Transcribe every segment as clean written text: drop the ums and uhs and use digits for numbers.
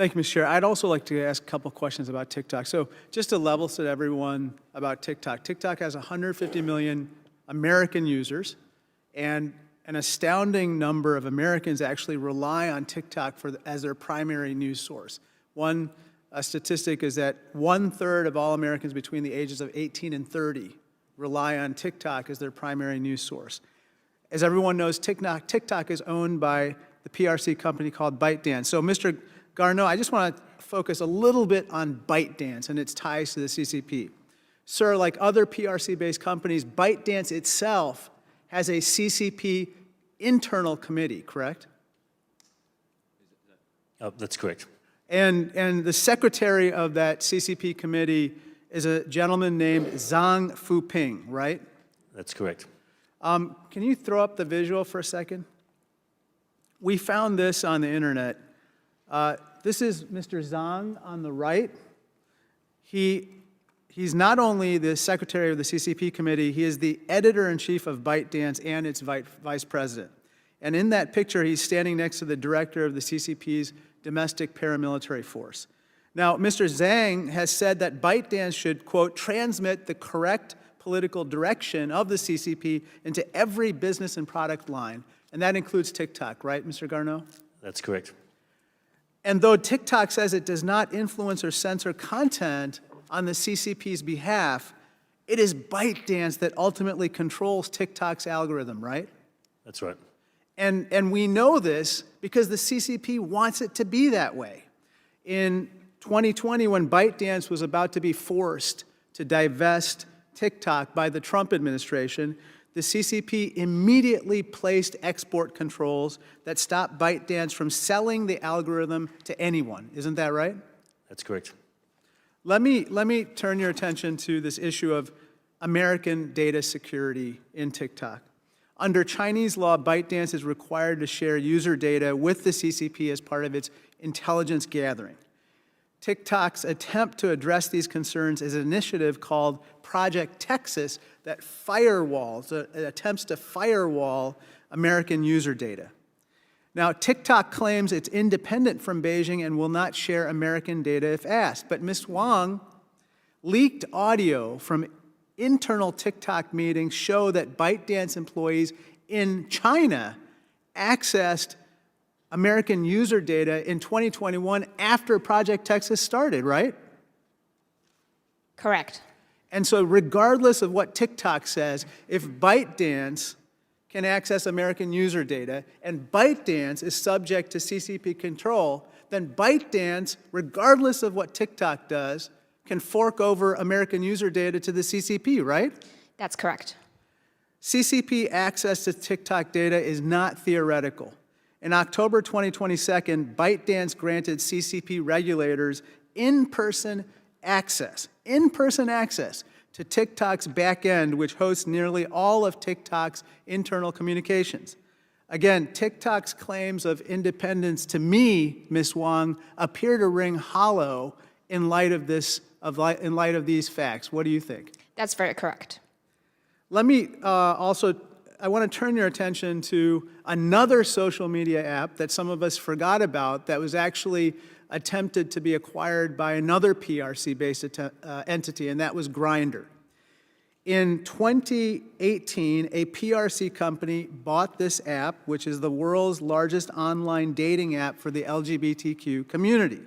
Thank you, Mr. Chair. I'd also like to ask a couple questions about TikTok. So just to level set everyone about TikTok, TikTok has 150 million American users, and an astounding number of Americans actually rely on TikTok as their primary news source. One statistic is that 1/3 of all Americans between the ages of 18 and 30 rely on TikTok as their primary news source. As everyone knows, TikTok is owned by the PRC company called ByteDance. So, Mr. Garneau, I just want to focus a little bit on ByteDance and its ties to the CCP. Sir, like other PRC-based companies, ByteDance itself has a CCP internal committee, correct? That's correct. And the secretary of that CCP committee is a gentleman named Zhang Fuping, right? That's correct. Can you throw up the visual for a second? We found this on the internet. This is Mr. Zhang on the right. He's not only the secretary of the CCP committee, he is the editor-in-chief of ByteDance and its vice president. And in that picture, he's standing next to the director of the CCP's domestic paramilitary force. Now, Mr. Zhang has said that ByteDance should, quote, transmit the correct political direction of the CCP into every business and product line. And that includes TikTok, right, Mr. Garneau? That's correct. And though TikTok says it does not influence or censor content on the CCP's behalf, it is ByteDance that ultimately controls TikTok's algorithm, right? That's right. And we know this because the CCP wants it to be that way. In 2020, when ByteDance was about to be forced to divest TikTok by the Trump administration, the CCP immediately placed export controls that stopped ByteDance from selling the algorithm to anyone. Isn't that right? That's correct. Let me turn your attention to this issue of American data security in TikTok. Under Chinese law, ByteDance is required to share user data with the CCP as part of its intelligence gathering. TikTok's attempt to address these concerns is an initiative called Project Texas that attempts to firewall American user data. Now, TikTok claims it's independent from Beijing and will not share American data if asked. But Ms. Wang leaked audio from internal TikTok meetings show that ByteDance employees in China accessed American user data in 2021 after Project Texas started, right? Correct. And so regardless of what TikTok says, if ByteDance can access American user data and ByteDance is subject to CCP control, then ByteDance, regardless of what TikTok does, can fork over American user data to the CCP, right? That's correct. CCP access to TikTok data is not theoretical. In October 2022, ByteDance granted CCP regulators in-person access to TikTok's back end, which hosts nearly all of TikTok's internal communications. Again, TikTok's claims of independence to me, Ms. Wang, appear to ring hollow in light of these facts. What do you think? That's very correct. Let me I want to turn your attention to another social media app that some of us forgot about that was actually attempted to be acquired by another PRC-based entity, and that was Grindr. In 2018, a PRC company bought this app, which is the world's largest online dating app for the LGBTQ community.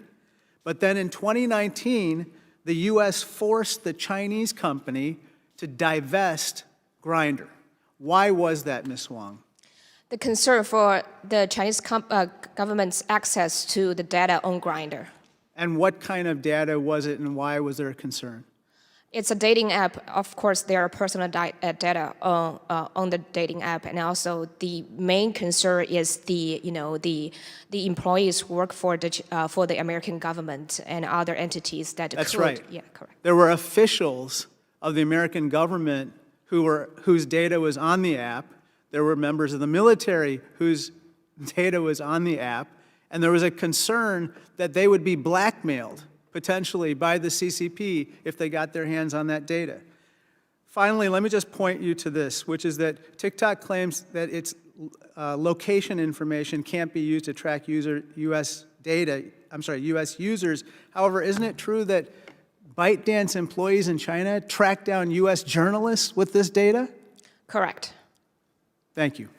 But then in 2019, the U.S. forced the Chinese company to divest Grindr. Why was that, Ms. Wang? The concern for the Chinese government's access to the data on Grindr. And what kind of data was it, and why was there a concern? It's a dating app. Of course, there are personal data on the dating app, and also the main concern is the employees who work for the American government and other entities that. That's right. Yeah, correct. There were officials of the American government whose data was on the app. There were members of the military whose data was on the app, and there was a concern that they would be blackmailed potentially by the CCP if they got their hands on that data. Finally, let me just point you to this, which is that TikTok claims that its location information can't be used to track U.S. data U.S. users. However, isn't it true that ByteDance employees in China track down U.S. journalists with this data? Correct. Thank you.